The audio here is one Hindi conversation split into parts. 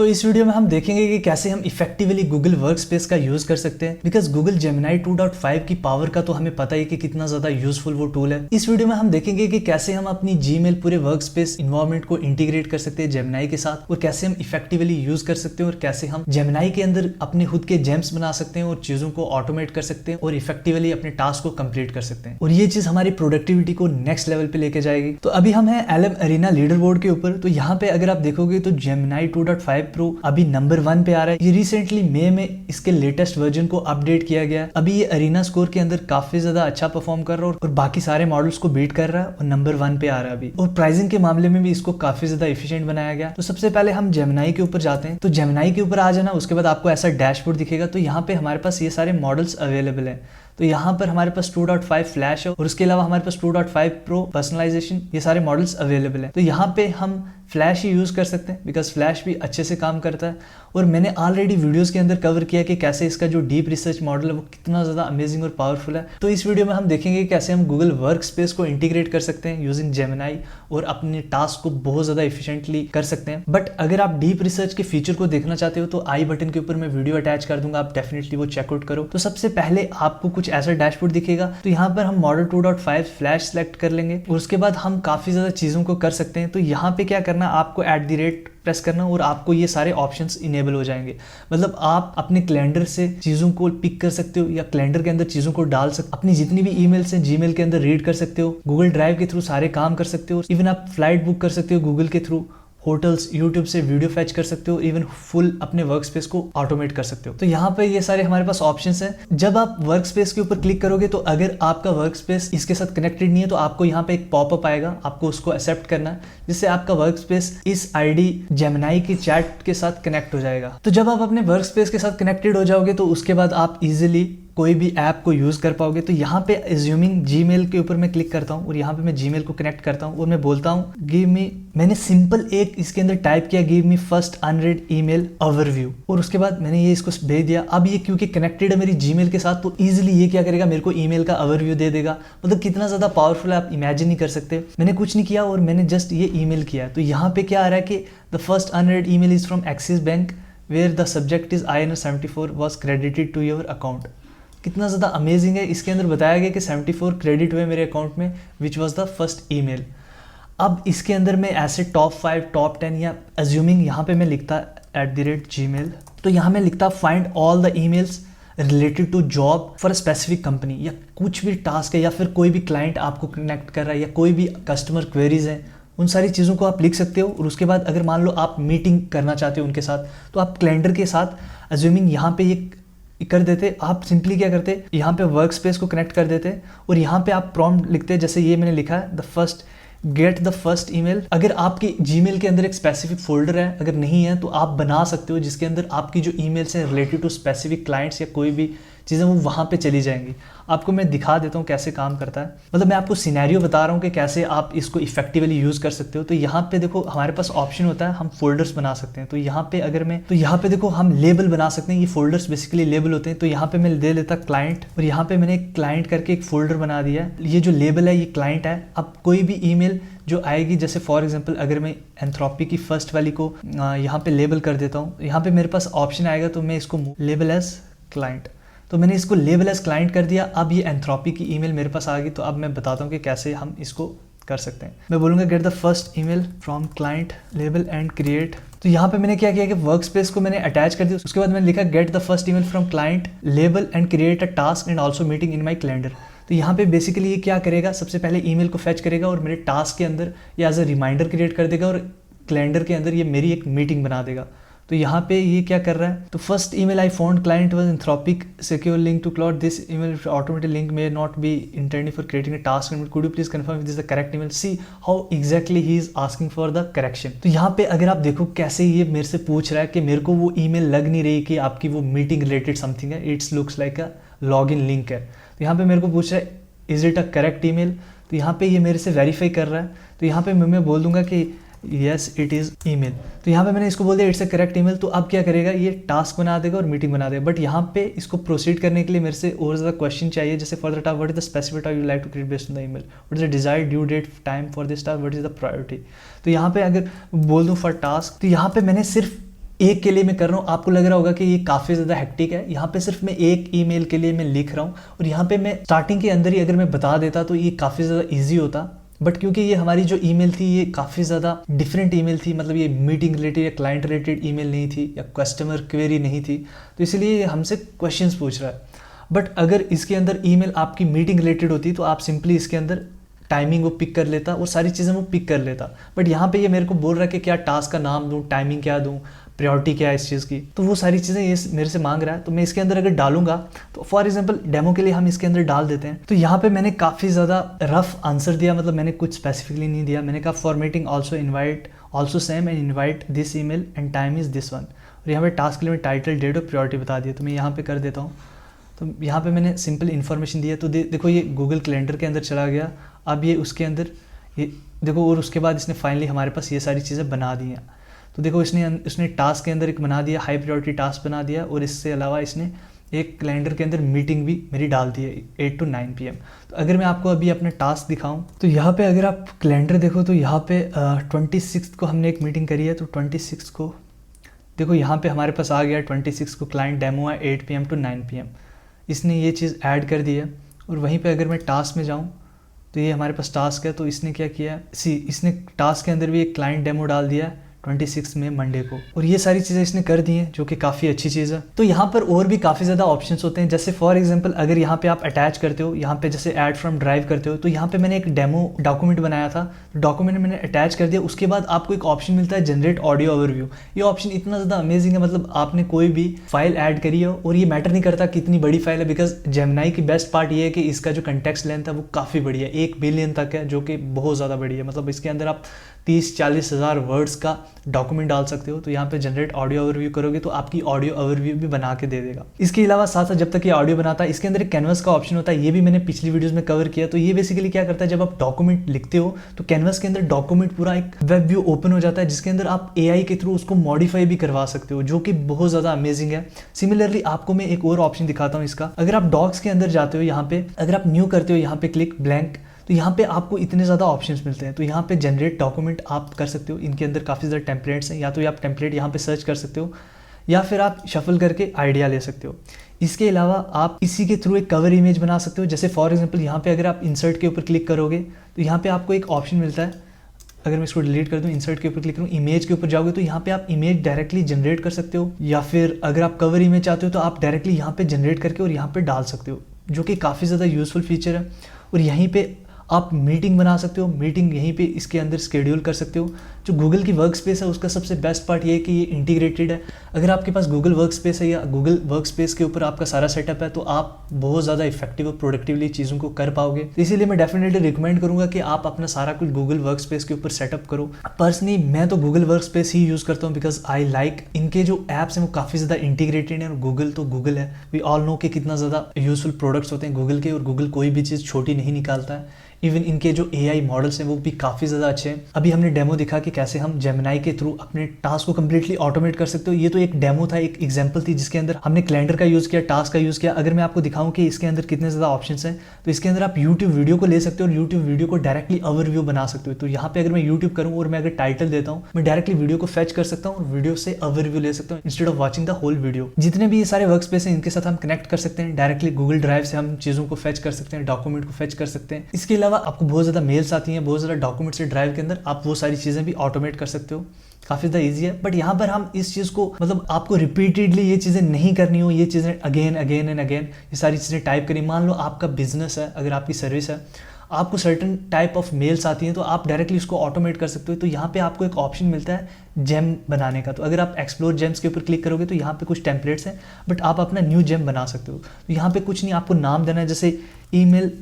तो इस वीडियो में हम देखेंगे कि कैसे हम इफेक्टिवली गूगल वर्कस्पेस का यूज कर सकते हैं। बिकॉज गूगल जेमिनी 2.5 की पावर का तो हमें पता ही कि कितना ज्यादा यूजफुल वो टूल है। इस वीडियो में हम देखेंगे कि कैसे हम अपनी जीमेल पूरे वर्कस्पेस इन्वायरमेंट को इंटीग्रेट कर सकते हैं जेमिनी के साथ, और कैसे हम इफेक्टिवली यूज कर सकते हैं, और कैसे हम जेमिनी के अंदर अपने खुद के जेम्स बना सकते हैं और चीजों को ऑटोमेट कर सकते हैं और इफेक्टिवली अपने टास्क को कंप्लीट कर सकते हैं। और ये चीज हमारी प्रोडक्टिविटी को नेक्स्ट लेवल पे लेके जाएगी। तो अभी हम हैं एलएम अरीना लीडर बोर्ड के ऊपर। तो यहाँ पे अगर आप देखोगे तो जेमिनी 2.5 प्रो अभी नंबर 1 पे आ रहा है। ये रिसेंटली मई में इसके लेटेस्ट वर्जन को अपडेट किया गया है। अभी ये अरीना स्कोर के अंदर काफी ज्यादा अच्छा परफॉर्म कर रहा है और बाकी सारे मॉडल्स को बीट कर रहा है और नंबर 1 पे आ रहा है अभी। और प्राइसिंग के मामले में भी इसको काफी ज्यादा एफिशिएंट बनाया गया। तो सबसे पहले हम जेमिनी के ऊपर जाते हैं। तो जेमिनी के ऊपर आ जाना, उसके बाद आपको ऐसा डैशबोर्ड दिखेगा। तो यहाँ पे हमारे पास ये सारे मॉडल्स अवेलेबल है। तो यहाँ पर हमारे पास 2.5 फ्लैश है और उसके अलावा हमारे पास 2.5 प्रो पर्सनलाइजेशन, ये सारे मॉडल्स अवेलेबल है। तो यहाँ पे हम फ्लैश ही यूज कर सकते हैं बिकॉज फ्लैश भी अच्छे से काम करता है। और मैंने ऑलरेडी वीडियोस के अंदर कवर किया कि कैसे इसका जो डीप रिसर्च मॉडल है वो कितना ज़्यादा अमेजिंग और पावरफुल है। तो इस वीडियो में हम देखेंगे कैसे हम गूगल वर्क स्पेस को इंटीग्रेट कर सकते हैं यूजिंग जेमिनी और अपने टास्क को बहुत ज़्यादा एफिशिएंटली कर सकते हैं। बट अगर आप डीप रिसर्च के फीचर को देखना चाहते हो तो आई बटन के ऊपर मैं वीडियो अटैच कर दूंगा, आप डेफिनेटली वो चेकआउट करो। तो सबसे पहले आपको कुछ ऐसा डैशबोर्ड दिखेगा। तो यहाँ पर हम मॉडल 2.5 फ्लैश सेलेक्ट कर लेंगे और उसके बाद हम काफ़ी ज़्यादा चीज़ों को कर सकते हैं। तो यहाँ पे क्या करना, आपको @ प्रेस करना और आपको ये सारे ऑप्शंस इनेबल हो जाएंगे। मतलब आप अपने कैलेंडर से चीज़ों को पिक कर सकते हो या कैलेंडर के अंदर चीज़ों को डाल सकते हो। अपनी जितनी भी ईमेल्स हैं जीमेल के अंदर रीड कर सकते हो। गूगल ड्राइव के थ्रू सारे काम कर सकते हो। इवन आप फ्लाइट बुक कर सकते हो गूगल के थ्रू। होटल्स यूट्यूब से वीडियो फैच कर सकते हो। इवन फुल अपने वर्क स्पेस को ऑटोमेट कर सकते हो। तो यहाँ पे ये सारे हमारे पास ऑप्शंस हैं। जब आप वर्क स्पेस के ऊपर क्लिक करोगे तो अगर आपका वर्क स्पेस इसके साथ कनेक्टेड नहीं है तो आपको यहाँ पे एक पॉपअप आएगा, आपको उसको एक्सेप्ट करना है, जिससे आपका वर्क स्पेस इस आईडी जेमिनी की चैट के साथ कनेक्ट हो जाएगा। तो जब आप अपने वर्क स्पेस के साथ कनेक्टेड हो जाओगे तो उसके बाद आप इजिली कोई भी ऐप को यूज कर पाओगे। तो यहाँ पे एज्यूमिंग जीमेल के ऊपर मैं क्लिक करता हूँ और यहाँ पे मैं जीमेल को कनेक्ट करता हूँ और मैं बोलता हूँ गिव मी, मैंने सिंपल एक इसके अंदर टाइप किया give me first 100 email overview, और उसके बाद मैंने ये इसको भेज दिया। अब ये क्योंकि कनेक्टेड है मेरी जीमेल के साथ तो इजिली ये क्या करेगा, मेरे को ईमेल का ओवरव्यू दे देगा। मतलब कितना ज्यादा पावरफुल है आप इमेजिन नहीं कर सकते। मैंने कुछ नहीं किया और मैंने जस्ट ये ईमेल किया। तो यहाँ पे क्या आ रहा है कि the first 100 email is from Axis Bank where the subject is INR74 was credited to your account. कितना ज़्यादा अमेजिंग है। इसके अंदर बताया गया कि 74 क्रेडिट हुए मेरे अकाउंट में, which was the first email. अब इसके अंदर मैं ऐसे टॉप 5 टॉप 10 या अज्यूमिंग यहाँ पे मैं लिखता @gmail। तो यहाँ मैं लिखता find all the emails related to job for a specific company, या कुछ भी टास्क है या फिर कोई भी क्लाइंट आपको कनेक्ट कर रहा है या कोई भी कस्टमर क्वेरीज हैं, उन सारी चीज़ों को आप लिख सकते हो। और उसके बाद अगर मान लो आप मीटिंग करना चाहते हो उनके साथ तो आप कैलेंडर के साथ अज्यूमिंग यहाँ पे ये कर देते। आप सिंपली क्या करते, यहाँ पे वर्क स्पेस को कनेक्ट कर देते और यहाँ पे आप प्रॉम्प्ट लिखते, जैसे ये मैंने लिखा है गेट द फर्स्ट ईमेल। अगर आपकी जीमेल के अंदर एक स्पेसिफिक फोल्डर है, अगर नहीं है तो आप बना सकते हो जिसके अंदर आपकी जो ईमेल्स हैं रिलेटेड टू स्पेसिफिक क्लाइंट्स या कोई भी चीज़ें वो वहाँ पे चली जाएंगी। आपको मैं दिखा देता हूँ कैसे काम करता है। मतलब मैं आपको सिनेरियो बता रहा हूँ कि कैसे आप इसको इफेक्टिवली यूज़ कर सकते हो। तो यहाँ पे देखो हमारे पास ऑप्शन होता है हम फोल्डर्स बना सकते हैं। तो यहाँ पे अगर मैं यहाँ पे देखो हम लेबल बना सकते हैं। ये फोल्डर्स बेसिकली लेबल होते हैं। तो यहाँ पे मैं दे लेता क्लाइंट और यहाँ पे मैंने क्लाइंट करके एक फोल्डर बना दिया है। ये जो लेबल है ये क्लाइंट है। अब कोई भी ईमेल जो आएगी, जैसे फॉर एग्जांपल अगर मैं एंथ्रोपी की फर्स्ट वाली को यहाँ पे लेबल कर देता हूँ, यहाँ पे मेरे पास ऑप्शन आएगा तो मैं इसको लेबल एज क्लाइंट, तो मैंने इसको लेबल एज क्लाइंट कर दिया। अब ये एंथ्रोपी की ईमेल मेरे पास आ गई। तो अब मैं बताता हूँ कि कैसे हम इसको कर सकते हैं। मैं बोलूँगा get the first email from client label and create. तो यहाँ पे मैंने क्या किया कि वर्क स्पेस को मैंने अटैच कर दिया। उसके बाद मैंने लिखा get the first email from client label and create a task and also meeting in my calendar. तो यहाँ पे बेसिकली ये क्या करेगा, सबसे पहले ईमेल को फैच करेगा और मेरे टास्क के अंदर ये एज अ रिमाइंडर क्रिएट कर देगा और कैलेंडर के अंदर ये मेरी एक मीटिंग बना देगा। तो यहाँ पे ये क्या कर रहा है, तो first email I found client was Anthropic secure link to Claude, this email automated link may not be intended for creating a task and could you please confirm if this is the correct email, see how exactly he is asking for the correction. तो यहाँ पे अगर आप देखो कैसे ये मेरे से पूछ रहा है कि मेरे को वो ईमेल लग नहीं रही कि आपकी वो मीटिंग रिलेटेड समथिंग है, it's looks like a log in link है। तो यहाँ पे मेरे को पूछ रहा है is it a correct email. तो यहाँ पे ये मेरे से वेरीफाई कर रहा है। तो यहाँ पे मैं बोल दूंगा कि येस इट इज़ ईमेल। तो यहाँ पे मैंने इसको बोल दिया इट्स अ करेक्ट ईमेल। तो अब क्या करेगा, ये टास्क बना देगा और मीटिंग बना देगा। बट यहाँ पे इसको प्रोसीड करने के लिए मेरे से और ज़्यादा क्वेश्चन चाहिए, जैसे for the task what is the specific task you like to create based on the email, what is the desired due date time for this task, what is the priority. तो यहाँ पे अगर बोल दूँ फॉर टास्क, तो यहाँ पे मैंने सिर्फ एक के लिए मैं कर रहा हूँ, आपको लग रहा होगा कि ये काफ़ी ज़्यादा हेक्टिक है। यहाँ पे सिर्फ मैं एक ईमेल के लिए मैं लिख रहा हूँ और यहाँ पे मैं स्टार्टिंग के अंदर ही अगर मैं बता देता तो ये काफ़ी ज़्यादा ईजी होता। बट क्योंकि ये हमारी जो ईमेल थी ये काफ़ी ज़्यादा डिफरेंट ईमेल थी, मतलब ये मीटिंग रिलेटेड या क्लाइंट रिलेटेड ईमेल नहीं थी या कस्टमर क्वेरी नहीं थी, तो इसलिए ये हमसे क्वेश्चंस पूछ रहा है। बट अगर इसके अंदर ईमेल आपकी मीटिंग रिलेटेड होती तो आप सिंपली इसके अंदर टाइमिंग वो पिक कर लेता और सारी चीज़ें वो पिक कर लेता। बट यहाँ पे ये मेरे को बोल रहा है कि क्या टास्क का नाम दूँ, टाइमिंग क्या दूँ, प्रायोरिटी क्या है इस चीज़ की, तो वो सारी चीज़ें ये मेरे से मांग रहा है। तो मैं इसके अंदर अगर डालूंगा तो फॉर एग्जांपल डेमो के लिए हम इसके अंदर डाल देते हैं। तो यहाँ पे मैंने काफ़ी ज़्यादा रफ आंसर दिया, मतलब मैंने कुछ स्पेसिफिकली नहीं दिया। मैंने कहा formatting also invite also same and invite this email and time is this one. और यहाँ पे टास्क के लिए मैं टाइटल, डेट और प्रायोरिटी बता दिया। तो मैं यहाँ पे कर देता हूँ। तो यहाँ पे मैंने सिंपल इन्फॉर्मेशन दिया। तो देखो ये गूगल कैलेंडर के अंदर चला गया। अब ये उसके अंदर ये देखो, और उसके बाद इसने फाइनली हमारे पास ये सारी चीज़ें बना दी हैं। तो देखो इसने टास्क के अंदर एक बना दिया, हाई प्रायोरिटी टास्क बना दिया, और इससे अलावा इसने एक कैलेंडर के अंदर मीटिंग भी मेरी डाल दी है 8 to 9 PM। तो अगर मैं आपको अभी अपना टास्क दिखाऊं तो यहाँ पे अगर आप कैलेंडर देखो तो यहाँ पे 26 को हमने एक मीटिंग करी है। तो 26 को देखो यहाँ पे हमारे पास आ गया 26 को क्लाइंट डेमो है 8 PM to 9 PM। इसने ये चीज़ ऐड कर दी है। और वहीं पे अगर मैं टास्क में जाऊँ तो ये हमारे पास टास्क है। तो इसने क्या किया है, इसने टास्क के अंदर भी एक क्लाइंट डेमो डाल दिया है 26 में मंडे को, और ये सारी चीज़ें इसने कर दी हैं, जो कि काफ़ी अच्छी चीज़ है। तो यहाँ पर और भी काफ़ी ज़्यादा ऑप्शंस होते हैं। जैसे फॉर एग्जांपल अगर यहाँ पे आप अटैच करते हो, यहाँ पे जैसे ऐड फ्रॉम ड्राइव करते हो, तो यहाँ पे मैंने एक डेमो डॉक्यूमेंट बनाया था, तो डॉक्यूमेंट मैंने अटैच कर दिया। उसके बाद आपको एक ऑप्शन मिलता है जनरेट ऑडियो ओवरव्यू। ये ऑप्शन इतना ज़्यादा अमेजिंग है, मतलब आपने कोई भी फाइल ऐड करी हो और ये मैटर नहीं करता कितनी बड़ी फाइल है, बिकॉज जेमिनाई की बेस्ट पार्ट ये है कि इसका जो कंटेक्स्ट लेंथ है वो काफ़ी बड़ी है, 1 बिलियन तक है, जो कि बहुत ज़्यादा बड़ी है। मतलब इसके अंदर आप 30-40 हज़ार वर्ड्स का डॉक्यूमेंट डाल सकते हो। तो यहाँ पे जनरेट ऑडियो ओवरव्यू करोगे तो आपकी ऑडियो ओवरव्यू भी बना के दे देगा। इसके अलावा साथ साथ जब तक ये ऑडियो बनाता है, इसके अंदर एक कैनवस का ऑप्शन होता है, ये भी मैंने पिछली वीडियोस में कवर किया। तो ये बेसिकली क्या करता है, जब आप डॉक्यूमेंट लिखते हो तो कैनवस के अंदर डॉक्यूमेंट पूरा एक वेब व्यू ओपन हो जाता है, जिसके अंदर आप AI के थ्रू उसको मॉडिफाई भी करवा सकते हो, जो कि बहुत ज़्यादा अमेजिंग है। सिमिलरली आपको मैं एक और ऑप्शन दिखाता हूँ इसका। अगर आप डॉक्स के अंदर जाते हो, यहाँ पे अगर आप न्यू करते हो, यहाँ पे क्लिक ब्लैंक, तो यहाँ पे आपको इतने ज़्यादा ऑप्शंस मिलते हैं। तो यहाँ पे जनरेट डॉक्यूमेंट आप कर सकते हो। इनके अंदर काफ़ी ज़्यादा टेम्पलेट्स हैं, या तो आप टेम्पलेट यहाँ पे सर्च कर सकते हो, या फिर आप शफल करके आइडिया ले सकते हो। इसके अलावा आप इसी के थ्रू एक कवर इमेज बना सकते हो। जैसे फॉर एग्जांपल यहाँ पे अगर आप इंसर्ट के ऊपर क्लिक करोगे तो यहाँ पे आपको एक ऑप्शन मिलता है। अगर मैं इसको डिलीट कर दूँ, इंसर्ट के ऊपर क्लिक करूँ, इमेज के ऊपर जाओगे तो यहाँ पे आप इमेज डायरेक्टली जनरेट कर सकते हो, या फिर अगर आप कवर इमेज चाहते हो तो आप डायरेक्टली यहाँ पे जनरेट करके और यहाँ पे डाल सकते हो, जो कि काफ़ी ज़्यादा यूजफुल फीचर है। और यहीं पे आप मीटिंग बना सकते हो, मीटिंग यहीं पे इसके अंदर स्केड्यूल कर सकते हो। जो गूगल की वर्क स्पेस है उसका सबसे बेस्ट पार्ट ये है कि ये इंटीग्रेटेड है। अगर आपके पास गूगल वर्क स्पेस है या गूगल वर्क स्पेस के ऊपर आपका सारा सेटअप है तो आप बहुत ज़्यादा इफेक्टिव और प्रोडक्टिवली चीज़ों को कर पाओगे। तो इसीलिए मैं डेफिनेटली रिकमेंड करूँगा कि आप अपना सारा कुछ गूगल वर्क स्पेस के ऊपर सेटअप करो। पर्सनली मैं तो गूगल वर्क स्पेस ही यूज़ करता हूँ, बिकॉज आई लाइक इनके जो ऐप्स हैं वो काफ़ी ज़्यादा इंटीग्रेटेड हैं। और गूगल तो गूगल है, वी ऑल नो कि कितना ज़्यादा यूजफुल प्रोडक्ट्स होते हैं गूगल के, और गूगल कोई भी चीज़ छोटी नहीं निकालता है। इवन इनके जो AI मॉडल्स हैं वो भी काफ़ी ज़्यादा अच्छे हैं। अभी हमने डेमो दिखा कि कैसे हम जेमिनाई के थ्रू अपने टास्क को कंप्लीटली ऑटोमेट कर सकते हो। ये तो एक डेमो था, एक एग्जांपल थी, जिसके अंदर हमने कैलेंडर का यूज़ किया, टास्क का यूज़ किया। अगर मैं आपको दिखाऊं कि इसके अंदर कितने ज़्यादा ऑप्शंस हैं, तो इसके अंदर आप यूट्यूब वीडियो को ले सकते हो और यूट्यूब वीडियो को डायरेक्टली ओवरव्यू बना सकते हो। तो यहाँ पे अगर मैं यूट्यूब करूँ और मैं अगर टाइटल देता हूँ, मैं डायरेक्टली वीडियो को फेच कर सकता हूँ और वीडियो से ओवरव्यू ले सकता हूँ instead of watching the whole video. जितने भी ये सारे वर्क स्पेस हैं इनके साथ हम कनेक्ट कर सकते हैं डायरेक्टली। गूगल ड्राइव से हम चीज़ों को फेच कर सकते हैं, डॉक्यूमेंट को फेच कर सकते हैं। इसके अलावा आपको बहुत ज़्यादा मेल्स आती हैं, बहुत ज़्यादा डॉक्यूमेंट्स से ड्राइव के अंदर, आप वो सारी चीज़ें भी ऑटोमेट कर सकते हो। काफ़ी ज़्यादा ईजी है। बट यहाँ पर हम इस चीज़ को, मतलब आपको रिपीटेडली ये चीज़ें नहीं करनी हो, ये चीज़ें अगेन एंड अगेन ये सारी चीज़ें टाइप करी। मान लो आपका बिजनेस है, अगर आपकी सर्विस है, आपको सर्टन टाइप ऑफ मेल्स आती हैं, तो आप डायरेक्टली इसको ऑटोमेट कर सकते हो। तो यहाँ पे आपको एक ऑप्शन मिलता है जेम बनाने का। तो अगर आप एक्सप्लोर जेम्स के ऊपर क्लिक करोगे तो यहाँ पे कुछ टेम्पलेट्स हैं, बट आप अपना न्यू जेम बना सकते हो। तो यहाँ पे कुछ नहीं, आपको नाम देना है, जैसे ईमेल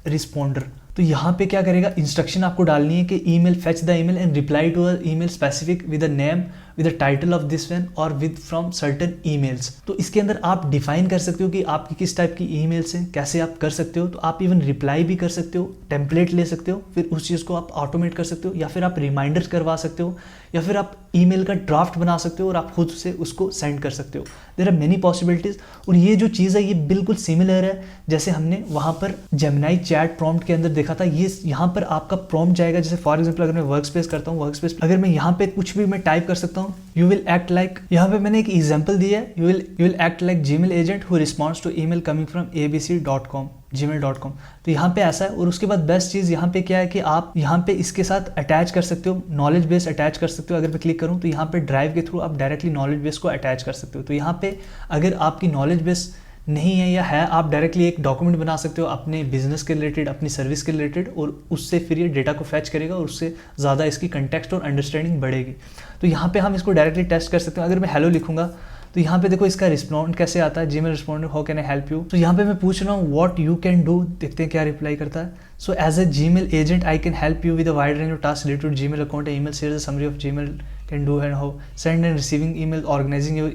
रिस्पॉन्डर। तो यहाँ पे क्या करेगा, इंस्ट्रक्शन आपको डालनी है कि email fetch the email and reply to a email specific with a name with the title of this one और विद फ्रॉम सर्टेन ईमेल्स। तो इसके अंदर आप डिफाइन कर सकते हो कि आपकी किस टाइप की ईमेल्स हैं, कैसे आप कर सकते हो। तो आप इवन रिप्लाई भी कर सकते हो, टेम्पलेट ले सकते हो, फिर उस चीज़ को आप ऑटोमेट कर सकते हो, या फिर आप रिमाइंडर्स करवा सकते हो, या फिर आप ईमेल का ड्राफ्ट बना सकते हो और आप खुद से उसको सेंड कर सकते हो। There are many possibilities. और ये जो चीज़ है ये बिल्कुल सिमिलर है जैसे हमने वहाँ पर जेमिनाई चैट प्रॉम्प्ट के अंदर देखा था। ये यहाँ पर आपका प्रॉम्प्ट जाएगा, जैसे फॉर एग्जाम्पल अगर मैं वर्क स्पेस करता हूँ, वर्क स्पेस अगर मैं यहाँ पे कुछ भी मैं टाइप कर सकता हूँ, हूँ, यू विल एक्ट लाइक, यहाँ पे मैंने एक एग्जाम्पल दिया है, you will act like Gmail agent who responds to email coming from abc.com gmail.com। तो यहाँ पे ऐसा है। और उसके बाद बेस्ट चीज़ यहाँ पे क्या है कि आप यहाँ पे इसके साथ अटैच कर सकते हो, नॉलेज बेस अटैच कर सकते हो। अगर मैं क्लिक करूँ तो यहाँ पे ड्राइव के थ्रू आप डायरेक्टली नॉलेज बेस को अटैच कर सकते हो। तो यहाँ पे अगर आपकी नॉलेज बेस नहीं है या है, आप डायरेक्टली एक डॉक्यूमेंट बना सकते हो अपने बिजनेस के रिलेटेड, अपनी सर्विस के रिलेटेड, और उससे फिर ये डेटा को फैच करेगा और उससे ज़्यादा इसकी कंटेक्स्ट और अंडरस्टैंडिंग बढ़ेगी। तो यहाँ पे हम इसको डायरेक्टली टेस्ट कर सकते हैं। अगर मैं हेलो लिखूंगा तो यहाँ पे देखो इसका रिस्पॉन्ड कैसे आता है, Gmail respond how can I help you. तो यहाँ पे मैं पूछ रहा हूँ व्हाट यू कैन डू, देखते हैं क्या रिप्लाई करता है। So as a Gmail agent I can help you with a wide range of task related to Gmail account, email share the summary of Gmail can do and how send and receiving email, organizing your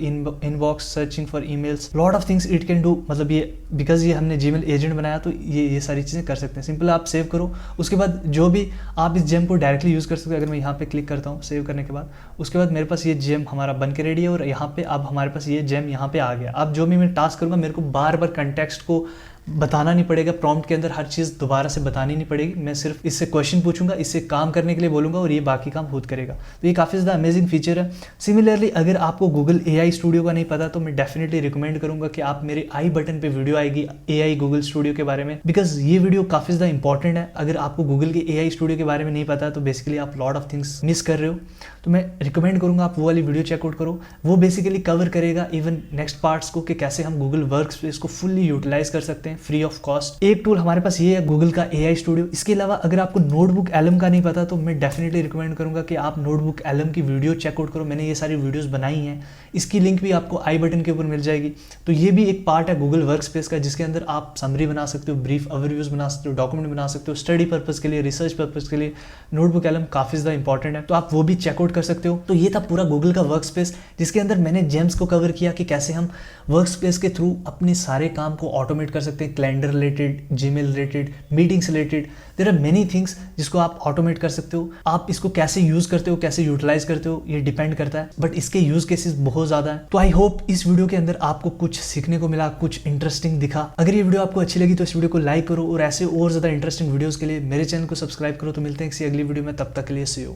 inbox, searching for emails, lot of things it can do। मतलब ये बिकॉज ये हमने जीमेल एजेंट बनाया तो ये सारी चीज़ें कर सकते हैं। सिंपल आप सेव करो, उसके बाद जो भी आप इस जेम को डायरेक्टली यूज़ कर सकते हो। अगर मैं यहाँ पे क्लिक करता हूँ सेव करने के बाद, उसके बाद मेरे पास ये जेम हमारा बन के रेडी है और यहाँ पे अब हमारे पास ये जेम यहाँ पे आ गया। अब जो भी मैं टास्क करूँगा मेरे को बार बार कंटेक्स्ट को बताना नहीं पड़ेगा, प्रॉम्प्ट के अंदर हर चीज़ दोबारा से बतानी नहीं पड़ेगी। मैं सिर्फ इससे क्वेश्चन पूछूंगा, इससे काम करने के लिए बोलूंगा और ये बाकी काम खुद करेगा। तो ये काफ़ी ज़्यादा अमेजिंग फीचर है। सिमिलरली अगर आपको गूगल AI स्टूडियो का नहीं पता तो मैं डेफिनेटली रिकमेंड करूंगा कि आप मेरे आई बटन पे वीडियो आएगी AI गूगल स्टूडियो के बारे में, बिकॉज ये वीडियो काफ़ी ज़्यादा इंपॉर्टेंट है। अगर आपको गूगल के AI स्टूडियो के बारे में नहीं पता तो बेसिकली आप लॉट ऑफ थिंग्स मिस कर रहे हो। तो मैं रिकमेंड करूंगा आप वो वाली वीडियो चेकआउट करो। वो बेसिकली कवर करेगा इवन नेक्स्ट पार्ट्स को कि कैसे हम गूगल वर्कस्पेस को फुल्ली यूटिलाइज कर सकते हैं फ्री ऑफ कॉस्ट। एक टूल हमारे पास ये है गूगल का AI स्टूडियो। इसके अलावा अगर आपको नोटबुक LM का नहीं पता तो मैं डेफिनेटली रिकमेंड करूंगा कि आप नोटबुक LM की वीडियो चेकआउट करो। मैंने ये सारी वीडियोस बनाई हैं, इसकी लिंक भी आपको आई बटन के ऊपर मिल जाएगी। तो ये भी एक पार्ट है गूगल वर्कस्पेस का जिसके अंदर आप समरी बना सकते हो, ब्रीफ ओवरव्यूज बना सकते हो, डॉक्यूमेंट बना सकते हो, स्टडी पर्पज के लिए, रिसर्च पर्पज के लिए नोटबुक LM काफ़ी ज़्यादा इंपॉर्टेंट है। तो आप वो भी चेकआउट कर सकते हो। तो ये था पूरा गूगल का वर्कस्पेस जिसके अंदर मैंने जेम्स को कवर किया कि कैसे हम वर्कस्पेस के थ्रू अपने सारे काम को ऑटोमेट कर सकते हैं, calendar related, Gmail related, meetings related. There are many things जिसको आप ऑटोमेट कर सकते हो। आप इसको कैसे यूज़ करते हो, कैसे यूटिलाइज करते हो, ये डिपेंड करता है, बट इसके यूज केसेस बहुत ज़्यादा है। तो आई होप इस वीडियो के अंदर आपको कुछ सीखने को मिला, कुछ इंटरेस्टिंग दिखा। अगर ये वीडियो आपको अच्छी लगी तो इस वीडियो को लाइक करो और ऐसे और ज़्यादा इंटरेस्टिंग वीडियोज़ के लिए मेरे चैनल को सब्सक्राइब करो। तो मिलते हैं किसी अगली वीडियो में, तब तक के लिए सी यू।